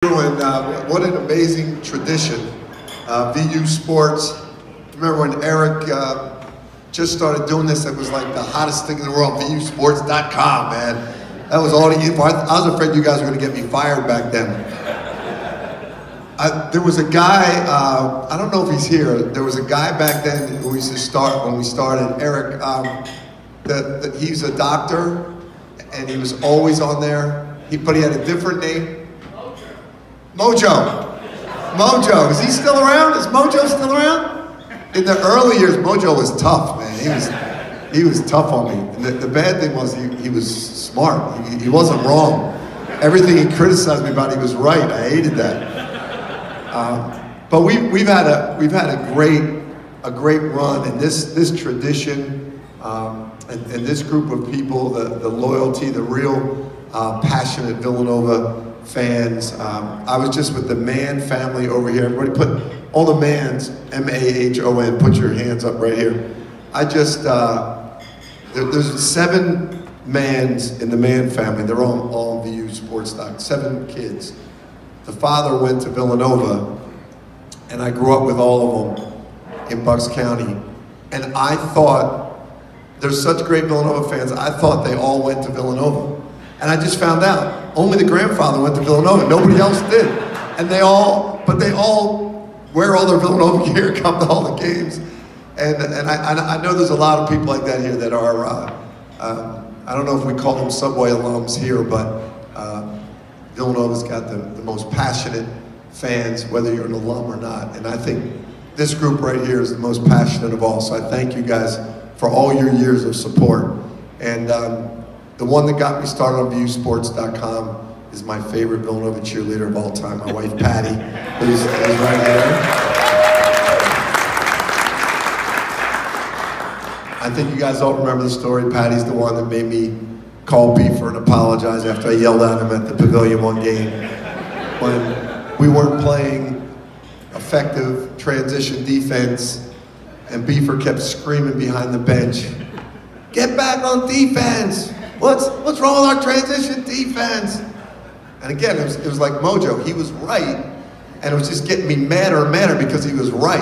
And what an amazing tradition. VU Sports. Remember when Eric just started doing this, it was like the hottest thing in the world, VUsports.com, man. That was all the info. I was afraid you guys were going to get me fired back then. There was a guy, I don't know if he's here, there was a guy back then who used to start, when we started, Eric, he's a doctor, and he was always on there, but he had a different name. Mojo. Mojo. Is he still around? Is Mojo still around? In the early years, Mojo was tough, man. He was tough on me. And the bad thing was he was smart. He wasn't wrong. Everything he criticized me about, he was right. I hated that. But we've had a great run, and this tradition and this group of people, the loyalty, the real passionate Villanova fans. I was just with the Mann family over here. Everybody put, all the Manns, M-A-H-O-N, put your hands up right here. There's 7 Manns in the Mann family. They're all VU Sports stock, 7 kids. The father went to Villanova, and I grew up with all of them in Bucks County. And I thought, there's such great Villanova fans, I thought they all went to Villanova. And I just found out, only the grandfather went to Villanova, nobody else did. And they all wear all their Villanova gear, come to all the games. And I know there's a lot of people like that here that are, I don't know if we call them Subway alums here, but Villanova's got the most passionate fans, whether you're an alum or not. And I think this group right here is the most passionate of all. So I thank you guys for all your years of support. And the one that got me started on VUsports.com is my favorite Villanova cheerleader of all time, my wife Patty, who's right here. I think you guys all remember the story. Patty's the one that made me call Beefer and apologize after I yelled at him at the Pavilion one game when we weren't playing effective transition defense, and Beefer kept screaming behind the bench, "Get back on defense! What's wrong with our transition defense?" And again, it was like Mojo. He was right, and it was just getting me madder and madder because he was right.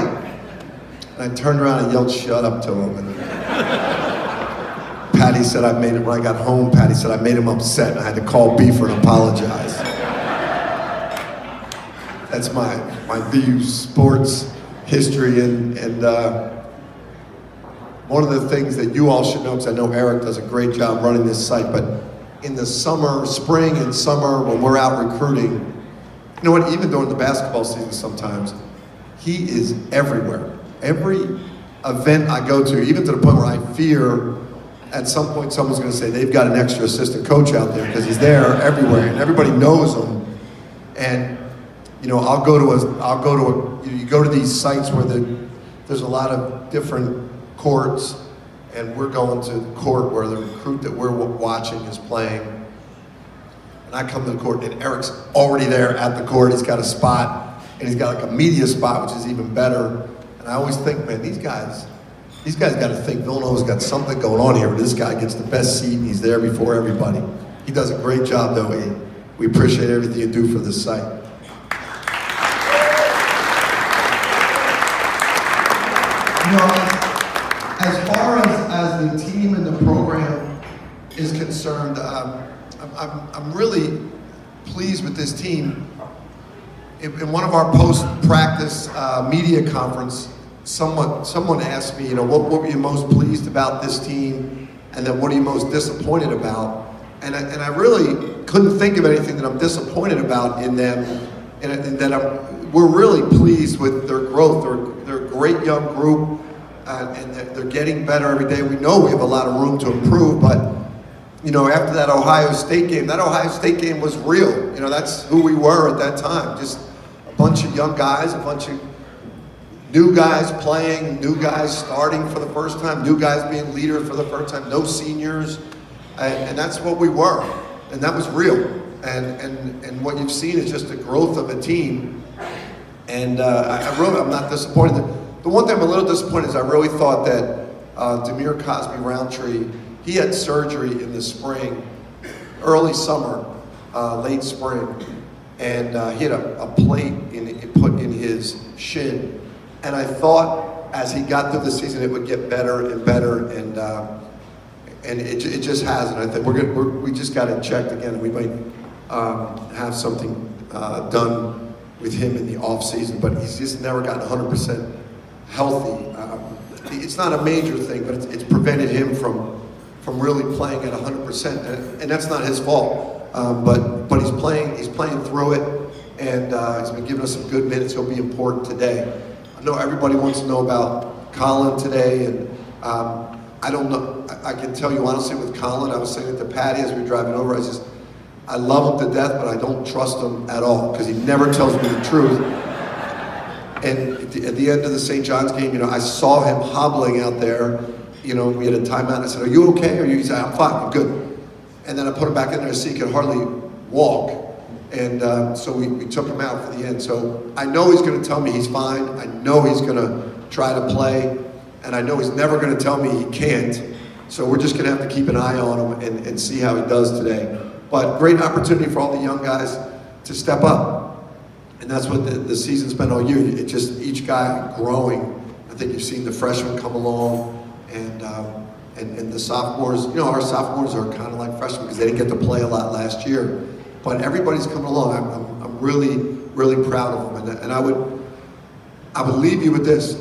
And I turned around and yelled, "Shut up," to him. And Patty said I made it, when I got home, Patty said I made him upset, and I had to call Beefer and apologize. That's my VU Sports history, and one of the things that you all should know, because I know Eric does a great job running this site, but in the summer, spring and summer, when we're out recruiting, you know what, even during the basketball season sometimes, he is everywhere. Every event I go to, even to the point where I fear at some point someone's going to say they've got an extra assistant coach out there, because he's there everywhere and everybody knows him. And you know, you go to these sites where there's a lot of different courts, and we're going to the court where the recruit that we're watching is playing. And I come to the court, and Eric's already there at the court. He's got a spot, and he's got like a media spot, which is even better. And I always think, man, these guys got to think Villanova's got something going on here where this guy gets the best seat and he's there before everybody. He does a great job, though. We appreciate everything you do for this site. You know, as far as the team and the program is concerned, I'm really pleased with this team. In one of our post-practice media conference, someone asked me, you know, what were you most pleased about this team, and then what are you most disappointed about? And I really couldn't think of anything that I'm disappointed about in them, and that we're really pleased with their growth. They're a great young group, and they're getting better every day. We know we have a lot of room to improve, but you know, after that Ohio State game was real. You know, that's who we were at that time. Just a bunch of young guys, a bunch of new guys playing, new guys starting for the first time, new guys being leaders for the first time, no seniors, and that's what we were, and that was real. And what you've seen is just the growth of a team, and I'm not disappointed. The one thing I'm a little disappointed is I really thought that Demir Cosby Roundtree, he had surgery in the spring, early summer, late spring, and he had a plate put in his shin. And I thought as he got through the season it would get better and better, and it just hasn't. I think we just got it checked again, and we might have something done with him in the off season, but he's just never gotten 100% healthy. It's not a major thing, but it's prevented him from really playing at 100%, and that's not his fault. But he's playing through it, and he's been giving us some good minutes. He'll be important today. I know everybody wants to know about Colin today, and I don't know. I can tell you honestly with Colin, I was saying it to Patty as we were driving over, I love him to death, but I don't trust him at all, because he never tells me the truth. And at the end of the St. John's game, you know, I saw him hobbling out there. You know, we had a timeout, and I said, "Are you okay?" He said, "I'm fine, I'm good." And then I put him back in there, so he could hardly walk. And so we took him out for the end. So I know he's going to tell me he's fine. I know he's going to try to play. And I know he's never going to tell me he can't. So we're just going to have to keep an eye on him and see how he does today. But great opportunity for all the young guys to step up. And that's what the season's been all year. It's just each guy growing. I think you've seen the freshmen come along, and the sophomores. You know, our sophomores are kind of like freshmen because they didn't get to play a lot last year. But everybody's coming along. I'm really, really proud of them. And I would leave you with this.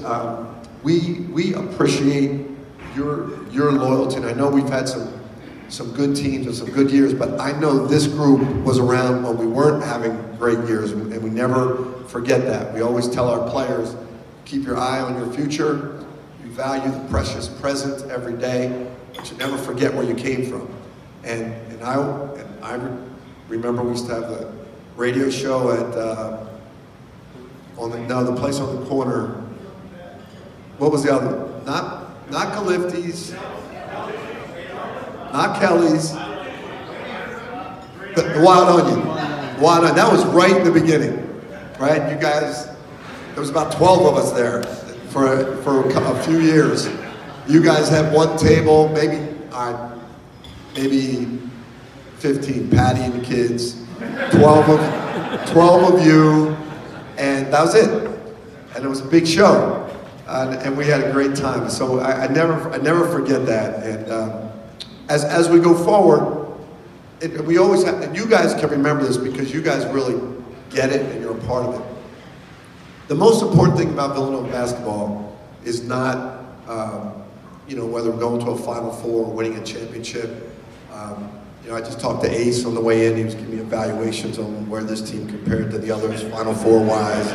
We appreciate your loyalty. And I know we've had some good teams and some good years, but I know this group was around when we weren't having great years, and we never forget that. We always tell our players, keep your eye on your future, you value the precious present every day, but you never forget where you came from. And I remember we used to have the radio show at, the place on the corner. What was the other? Not Galifty's. Not Kelly's, the Wild Onion. Wild Onion. That was right in the beginning, right? You guys, there was about 12 of us there for a few years. You guys had one table, maybe 15, Patty and the kids, 12 of you, and that was it. And it was a big show, and we had a great time. So I never forget that. And as we go forward, we always have, and you guys can remember this because you guys really get it and you're a part of it. The most important thing about Villanova basketball is not, whether we're going to a Final Four or winning a championship. I just talked to Ace on the way in. He was giving me evaluations on where this team compared to the others, Final Four wise.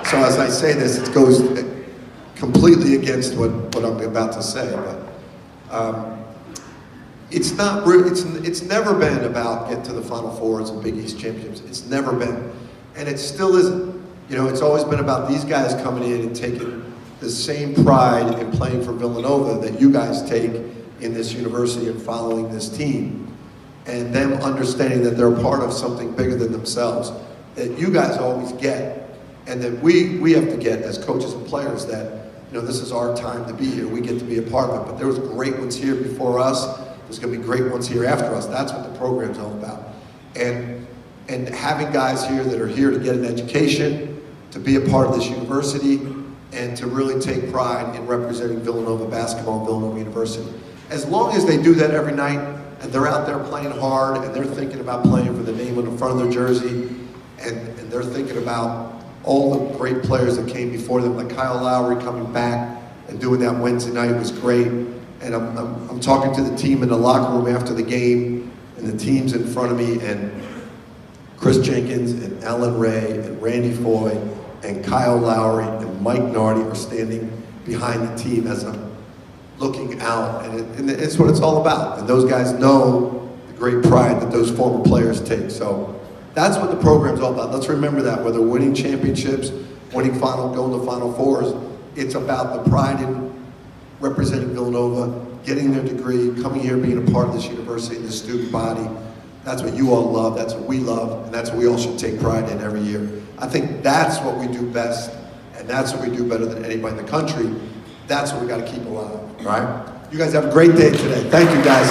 So as I say this, it goes completely against what I'm about to say. But, it's never been about getting to the Final Fours and Big East championships. It's never been. And it still isn't. You know, it's always been about these guys coming in and taking the same pride in playing for Villanova that you guys take in this university and following this team. And them understanding that they're a part of something bigger than themselves. That you guys always get. And that we have to get as coaches and players that, this is our time to be here. We get to be a part of it. But there was great ones here before us. There's going to be great ones here after us. That's what the program's all about. And having guys here that are here to get an education, to be a part of this university, and to really take pride in representing Villanova basketball and Villanova University. As long as they do that every night, and they're out there playing hard, and they're thinking about playing for the name on the front of their jersey, and they're thinking about all the great players that came before them, like Kyle Lowry coming back and doing that Wednesday night was great. And I'm talking to the team in the locker room after the game, and the team's in front of me, and Chris Jenkins and Alan Ray and Randy Foy and Kyle Lowry and Mike Nardi are standing behind the team as I'm looking out, and it's what it's all about. And those guys know the great pride that those former players take. So that's what the program's all about. Let's remember that, whether winning championships, going to Final Fours, it's about the pride in representing Villanova, getting their degree, coming here, being a part of this university, this student body. That's what you all love, that's what we love, and that's what we all should take pride in every year. I think that's what we do best, and that's what we do better than anybody in the country. That's what we got to keep alive, right? You guys have a great day today. Thank you, guys.